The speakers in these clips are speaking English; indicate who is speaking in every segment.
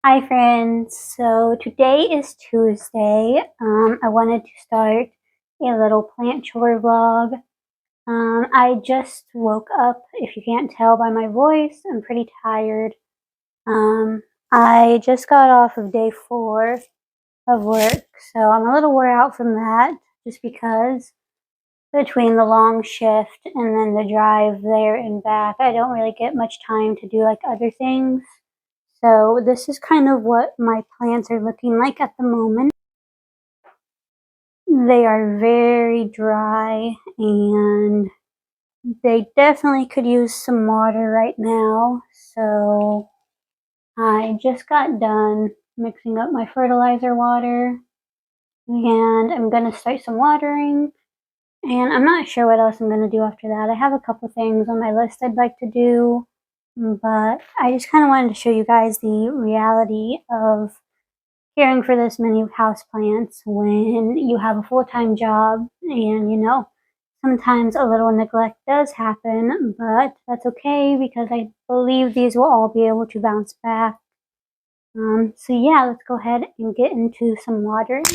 Speaker 1: Hi friends, so today is Tuesday. I wanted to start a little plant chore vlog. I just woke up, if you can't tell by my voice, I'm pretty tired. I just got off of day 4 of work, so I'm a little wore out from that, just because between the long shift and then the drive there and back, I don't really get much time to do like other things. So this is kind of what my plants are looking like at the moment. They are very dry and they definitely could use some water right now. So I just got done mixing up my fertilizer water and I'm going to start some watering. And I'm not sure what else I'm going to do after that. I have a couple things on my list I'd like to do, but I just kind of wanted to show you guys the reality of caring for this many houseplants when you have a full-time job. And sometimes a little neglect does happen, but that's okay because I believe these will all be able to bounce back. So yeah, let's go ahead and get into some watering.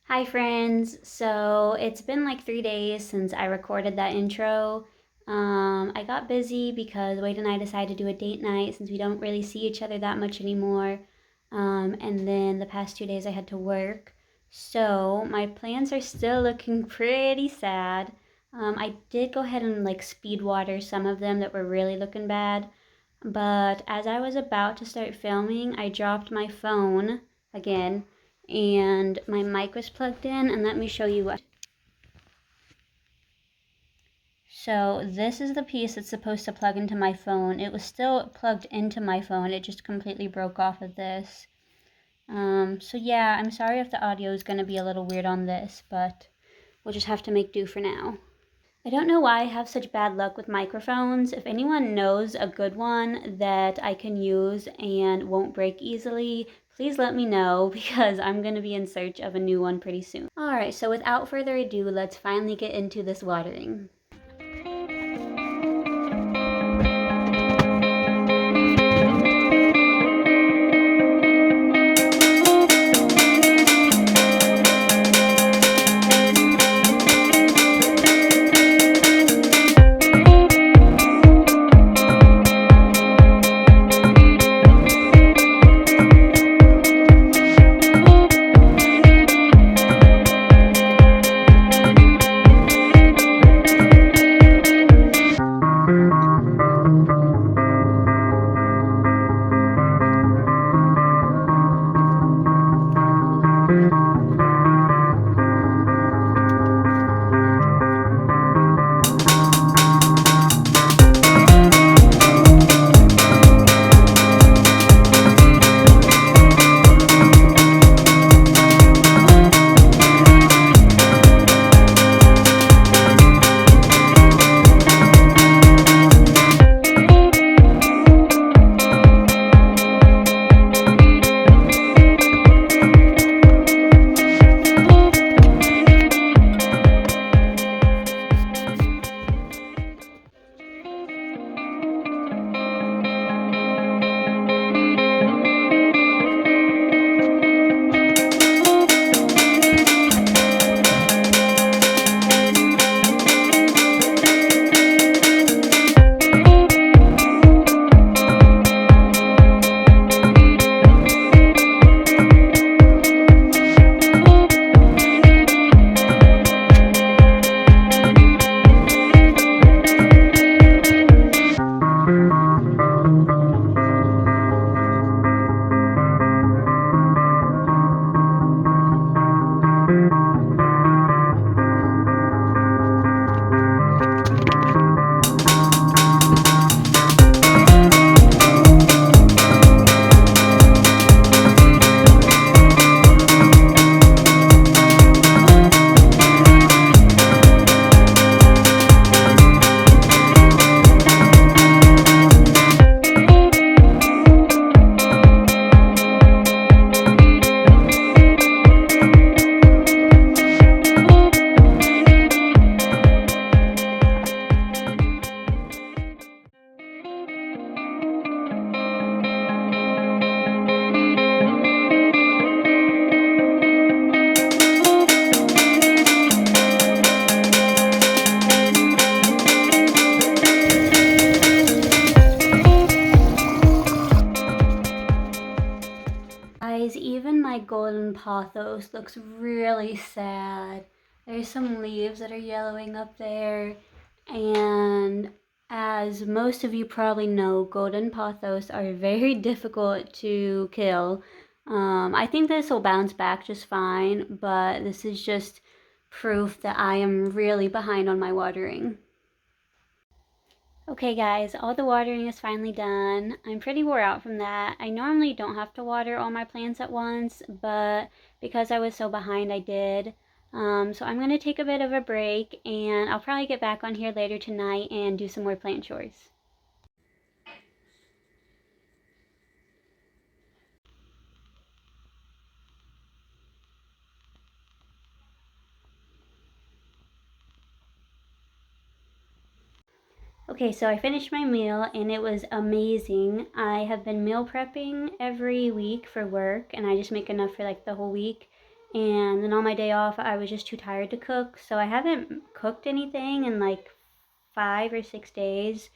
Speaker 1: Hi friends, so it's been like 3 days since I recorded that intro. I got busy because Wade and I decided to do a date night since we don't really see each other that much anymore. And then the past 2 days I had to work. So my plants are still looking pretty sad. I did go ahead and like speed water some of them that were really looking bad. But as I was about to start filming, I dropped my phone again and my mic was plugged in, and let me show you what. So this is the piece that's supposed to plug into my phone. It was still plugged into my phone, it just completely broke off of this. So yeah, I'm sorry if the audio is going to be a little weird on this, but we'll just have to make do for now. I don't know why I have such bad luck with microphones. If anyone knows a good one that I can use and won't break easily, please let me know because I'm going to be in search of a new one pretty soon. Alright, so without further ado, let's finally get into this watering. even my golden pothos looks really sad. There's some leaves that are yellowing up there, and as most of you probably know, golden pothos are very difficult to kill. I think this will bounce back just fine, but this is just proof that I am really behind on my watering. Okay guys, all the watering is finally done. I'm pretty wore out from that. I normally don't have to water all my plants at once, but because I was so behind, I did. So I'm going to take a bit of a break, and I'll probably get back on here later tonight and do some more plant chores. Okay, so I finished my meal and it was amazing. I have been meal prepping every week for work, and I just make enough for like the whole week. And then on my day off, I was just too tired to cook. So I haven't cooked anything in like 5 or 6 days.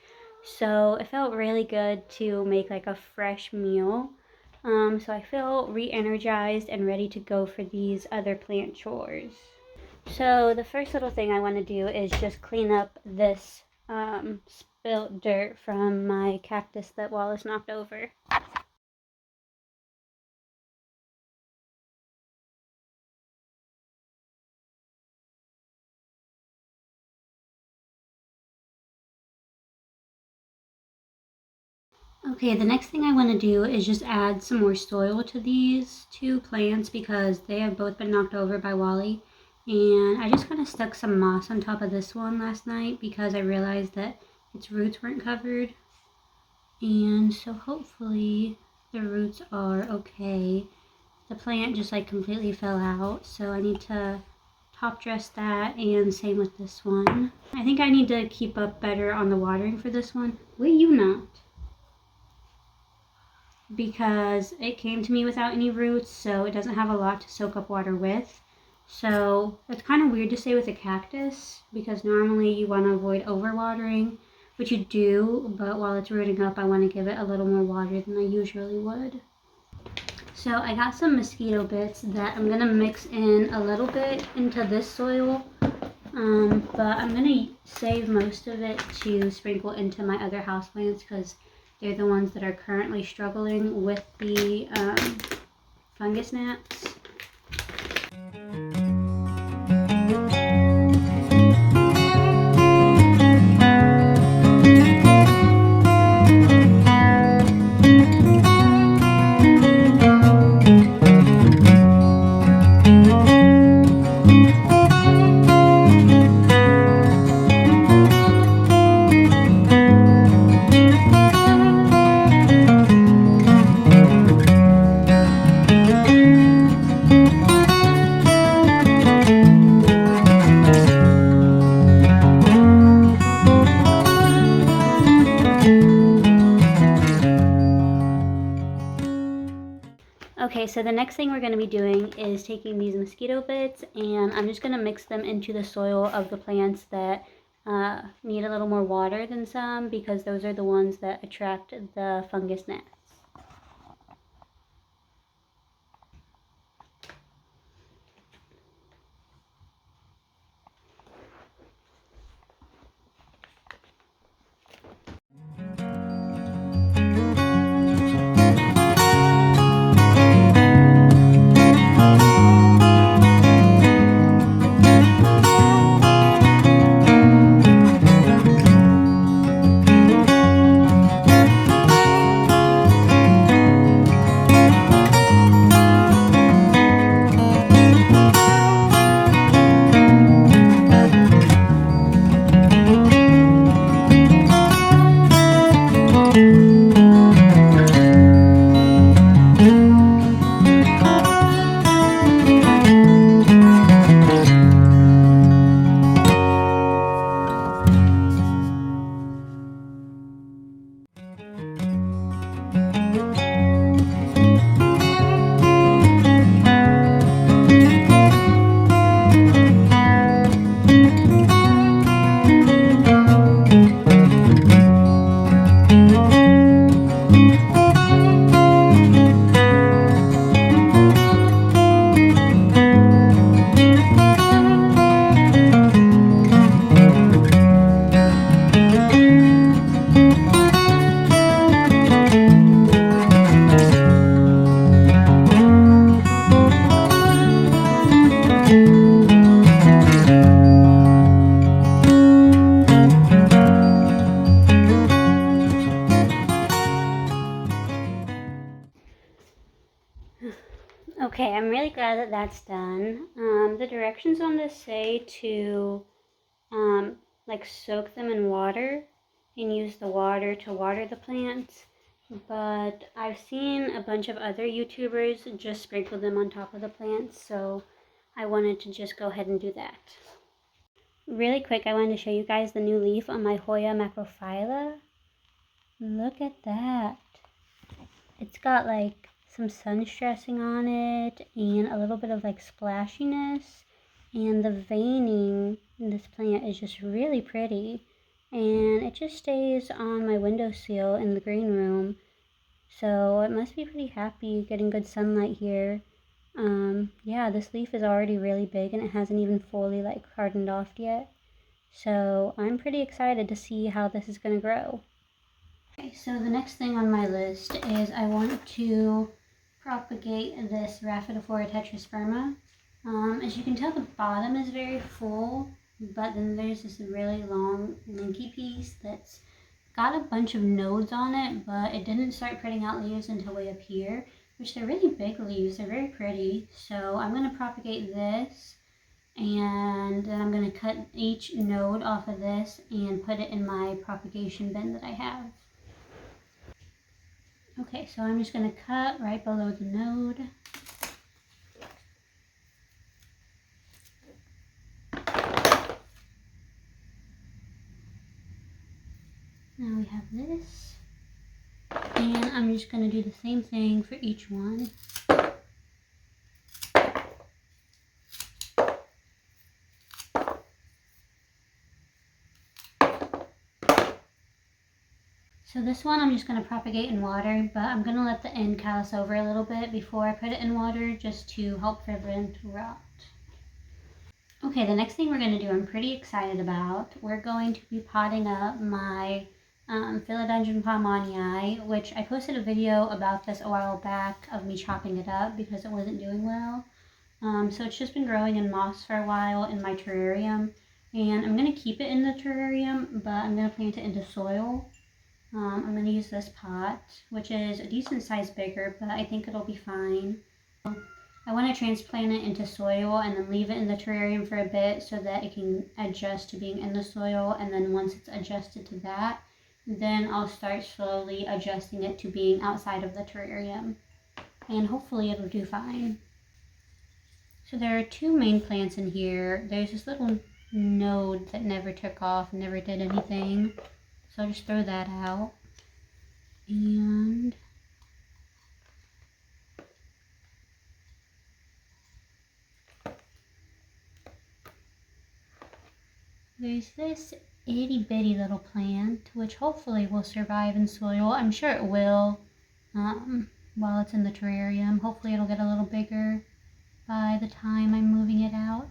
Speaker 1: So it felt really good to make like a fresh meal. So I feel re-energized and ready to go for these other plant chores. So the first little thing I want to do is just clean up this spilt dirt from my cactus that Wallace knocked over. Okay, the next thing I want to do is just add some more soil to these two plants because they have both been knocked over by Wally. And I just kind of stuck some moss on top of this one last night because I realized that its roots weren't covered. And so hopefully the roots are okay. The plant just like completely fell out, so I need to top dress that, and same with this one. I think I need to keep up better on the watering for this one. Will you not? Because it came to me without any roots, so it doesn't have a lot to soak up water with. So it's kind of weird to say with a cactus because normally you want to avoid overwatering, which you do, but while it's rooting up, I want to give it a little more water than I usually would. So I got some mosquito bits that I'm gonna mix in a little bit into this soil, but I'm gonna save most of it to sprinkle into my other houseplants because they're the ones that are currently struggling with the fungus gnats. Okay, so the next thing we're going to be doing is taking these mosquito bits, and I'm just going to mix them into the soil of the plants that need a little more water than some, because those are the ones that attract the fungus gnats. Okay, I'm really glad that that's done. The directions on this say to like soak them in water and use the water to water the plants. But I've seen a bunch of other YouTubers just sprinkle them on top of the plants, so I wanted to just go ahead and do that. Really quick, I wanted to show you guys the new leaf on my Hoya macrophylla. Look at that. It's got like some sun stressing on it and a little bit of like splashiness, and the veining in this plant is just really pretty, and it just stays on my windowsill in the green room, so it must be pretty happy getting good sunlight here. Yeah, this leaf is already really big and it hasn't even fully like hardened off yet, so I'm pretty excited to see how this is going to grow. Okay, so the next thing on my list is I want to propagate this Rhaphidophora tetrasperma. As you can tell, the bottom is very full, but then there's this really long linky piece that's got a bunch of nodes on it, but it didn't start putting out leaves until way up here, which they're really big leaves. They're very pretty. So I'm going to propagate this, and then I'm going to cut each node off of this and put it in my propagation bin that I have. Okay, so I'm just going to cut right below the node. Now we have this. And I'm just going to do the same thing for each one. So this one I'm just going to propagate in water, but I'm going to let the end callus over a little bit before I put it in water just to help prevent rot. Okay, the next thing we're going to do I'm pretty excited about. We're going to be potting up my Philodendron Palmanii, which I posted a video about this a while back of me chopping it up because it wasn't doing well. So it's just been growing in moss for a while in my terrarium, and I'm going to keep it in the terrarium, but I'm going to plant it into soil. I'm going to use this pot, which is a decent size bigger, but I think it'll be fine. I want to transplant it into soil and then leave it in the terrarium for a bit so that it can adjust to being in the soil, and then once it's adjusted to that, then I'll start slowly adjusting it to being outside of the terrarium, and hopefully it'll do fine. So there are two main plants in here. There's this little node that never took off, never did anything, so I'll just throw that out. And there's this itty bitty little plant, which hopefully will survive in soil. I'm sure it will while it's in the terrarium. Hopefully it'll get a little bigger by the time I'm moving it out.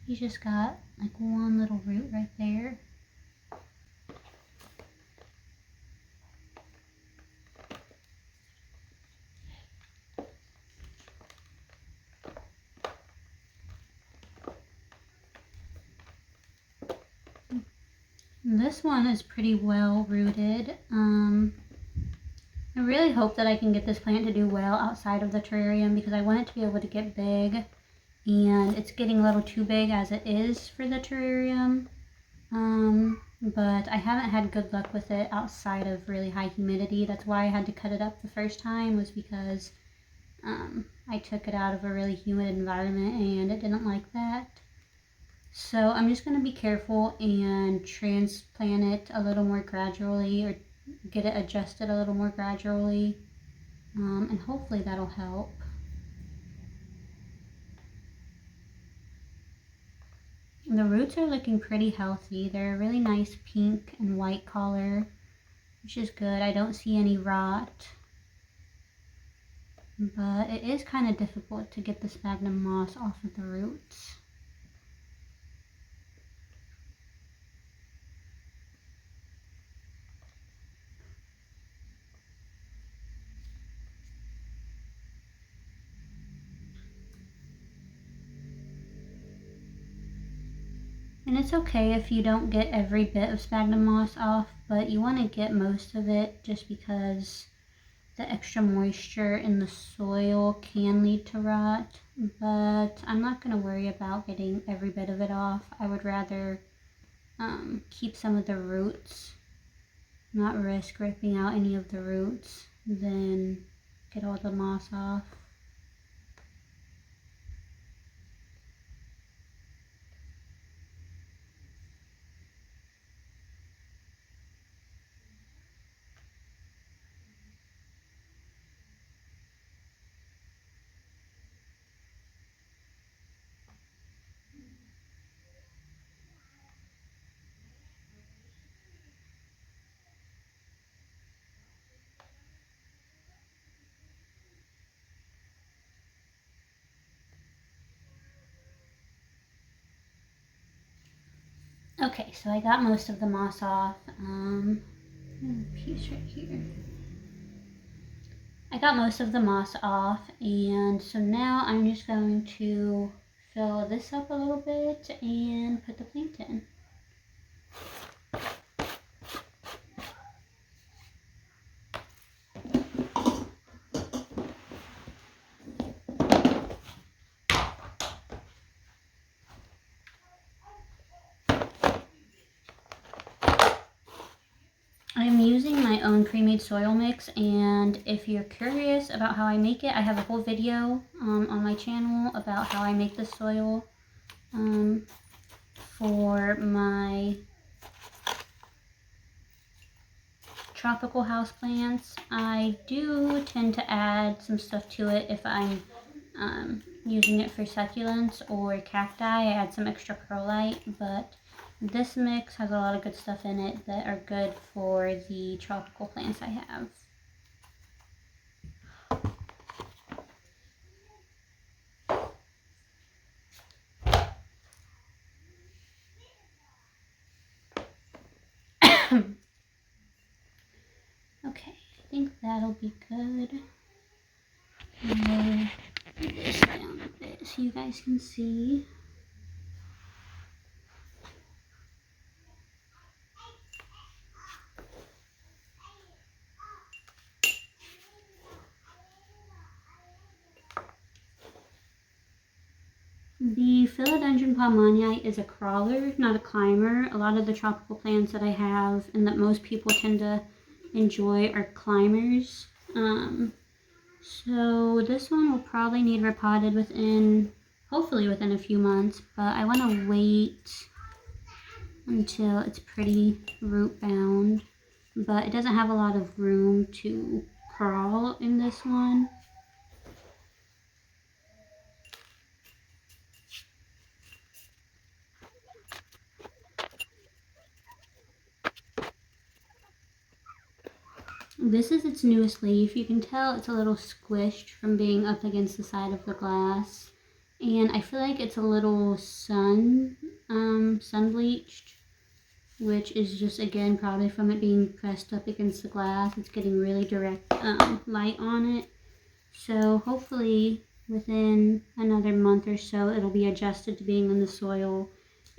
Speaker 1: He's just got like one little root right there. This one is pretty well rooted. I really hope that I can get this plant to do well outside of the terrarium because I want it to be able to get big, and it's getting a little too big as it is for the terrarium. But I haven't had good luck with it outside of really high humidity. That's why I had to cut it up the first time, was because I took it out of a really humid environment and it didn't like that. So I'm just going to be careful and transplant it a little more gradually, or get it adjusted a little more gradually, and hopefully that'll help. The roots are looking pretty healthy. They're a really nice pink and white color, which is good. I don't see any rot, but it is kind of difficult to get the sphagnum moss off of the roots. And it's okay if you don't get every bit of sphagnum moss off, but you want to get most of it just because the extra moisture in the soil can lead to rot, but I'm not going to worry about getting every bit of it off. I would rather keep some of the roots, not risk ripping out any of the roots, than get all the moss off. Okay, so I got most of the moss off. A piece right here. I got most of the moss off, and so now I'm just going to fill this up a little bit and put the plant in. I'm using my own pre-made soil mix, and if you're curious about how I make it, I have a whole video on my channel about how I make the soil for my tropical houseplants. I do tend to add some stuff to it if I'm using it for succulents or cacti. I add some extra perlite, but this mix has a lot of good stuff in it that are good for the tropical plants I have. Okay, I think that'll be good. Lower this down a bit so you guys can see. The philodendron palmanii is a crawler, not a climber. A lot of the tropical plants that I have and that most people tend to enjoy are climbers. So this one will probably need repotted hopefully within a few months, but I want to wait until it's pretty root bound. But it doesn't have a lot of room to crawl in this one. This is its newest leaf. You can tell it's a little squished from being up against the side of the glass. And I feel like it's a little sun bleached, which is just, again, probably from it being pressed up against the glass. It's getting really direct light on it. So hopefully within another month or so, it'll be adjusted to being in the soil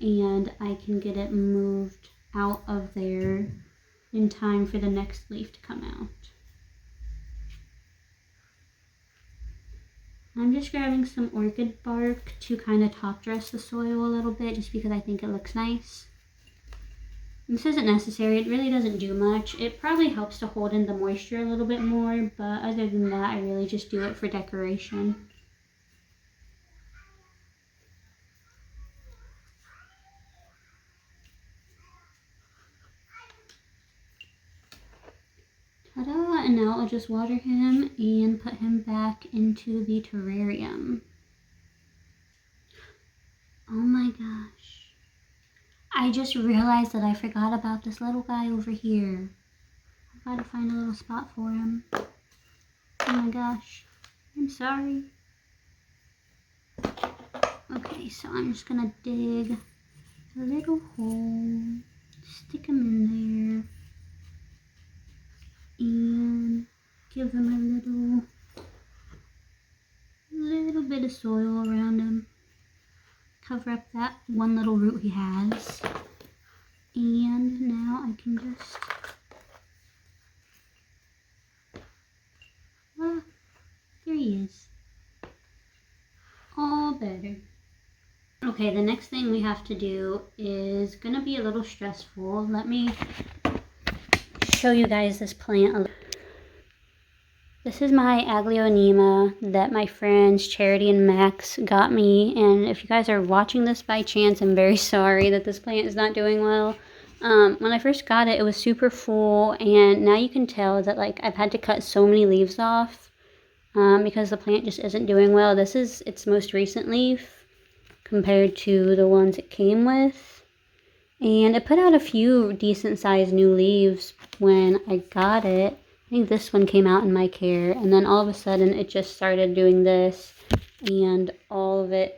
Speaker 1: and I can get it moved out of there in time for the next leaf to come out. I'm just grabbing some orchid bark to kind of top dress the soil a little bit just because I think it looks nice. This isn't necessary, it really doesn't do much. It probably helps to hold in the moisture a little bit more, but other than that, I really just do it for decoration. Ta-da! And now I'll just water him and put him back into the terrarium. Oh my gosh. I just realized that I forgot about this little guy over here. I've got to find a little spot for him. Oh my gosh. I'm sorry. Okay, so I'm just gonna dig a little hole, stick him in there, and give him a little bit of soil around him. Cover up that one little root he has. And now I can just he is. All better. Okay, the next thing we have to do is gonna be a little stressful. Let me show you guys this plant. This is my Aglaonema that my friends Charity and Max got me, and if you guys are watching this by chance, I'm very sorry that this plant is not doing well. When I first got it, it was super full, and now you can tell that like I've had to cut so many leaves off because the plant just isn't doing well. This is its most recent leaf compared to the ones it came with, and it put out a few decent sized new leaves when I got it. I think this one came out in my care, and then all of a sudden it just started doing this, and all of the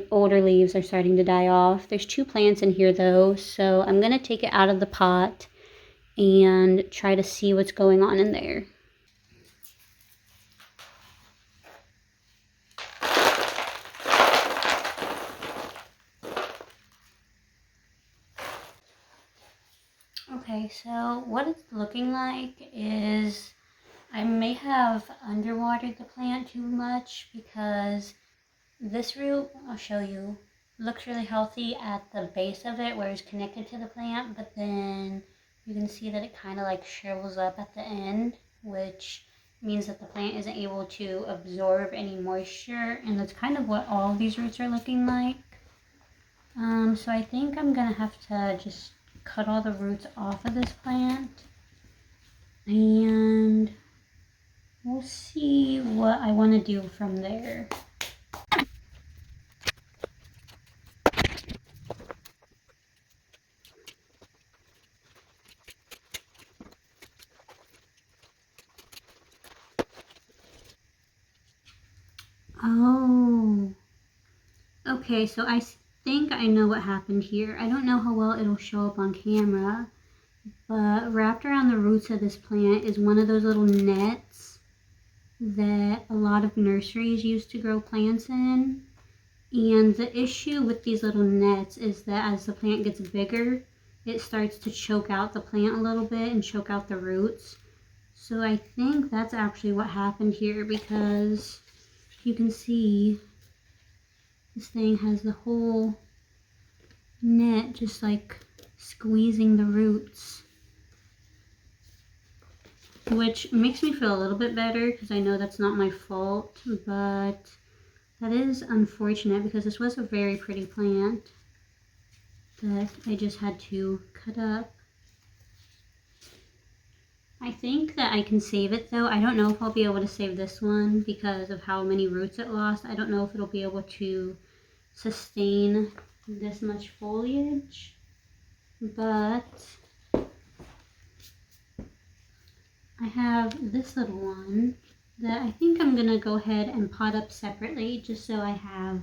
Speaker 1: older leaves are starting to die off. There's 2 plants in here though, so I'm gonna take it out of the pot and try to see what's going on in there. Okay, so what it's looking like is I may have underwatered the plant too much because this root, I'll show you, looks really healthy at the base of it where it's connected to the plant, but then you can see that it kind of like shrivels up at the end, which means that the plant isn't able to absorb any moisture, and that's kind of what all of these roots are looking like. So I think I'm gonna have to just cut all the roots off of this plant, and we'll see what I want to do from there. Oh, okay, so I think I know what happened here. I don't know how well it'll show up on camera, but wrapped around the roots of this plant is one of those little nets that a lot of nurseries use to grow plants in. And the issue with these little nets is that as the plant gets bigger, it starts to choke out the plant a little bit and choke out the roots. So I think that's actually what happened here, because you can see this thing has the whole net just like squeezing the roots, which makes me feel a little bit better because I know that's not my fault, but that is unfortunate because this was a very pretty plant that I just had to cut up. I think that I can save it though. I don't know if I'll be able to save this one because of how many roots it lost. I don't know if it'll be able to sustain this much foliage, but I have this little one that I think I'm gonna go ahead and pot up separately just so I have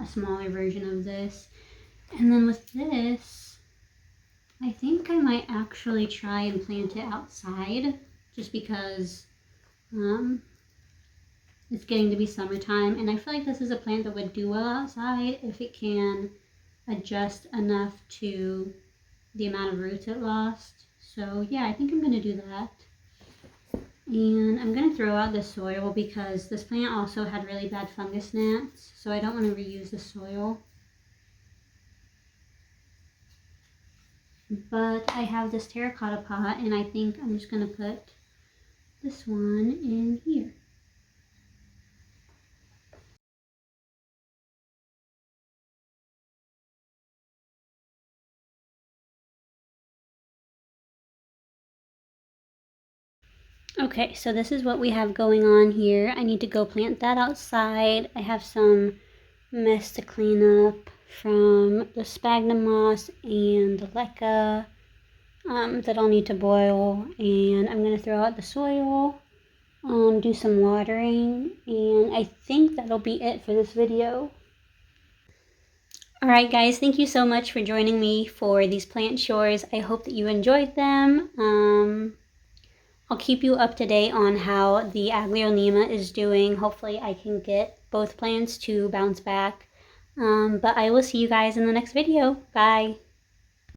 Speaker 1: a smaller version of this. And then with this, I think I might actually try and plant it outside just because it's getting to be summertime, and I feel like this is a plant that would do well outside if it can adjust enough to the amount of roots it lost. So yeah, I think I'm going to do that. And I'm going to throw out the soil because this plant also had really bad fungus gnats, so I don't want to reuse the soil. But I have this terracotta pot, and I think I'm just going to put this one in here. Okay, so this is what we have going on here. I need to go plant that outside. I have some mess to clean up from the sphagnum moss and the leca that I'll need to boil, and I'm going to throw out the soil, do some watering, and I think that'll be it for this video. Alright guys, thank you so much for joining me for these plant chores. I hope that you enjoyed them. I'll keep you up to date on how the Aglaonema is doing. Hopefully I can get both plants to bounce back. But I will see you guys in the next video. Bye.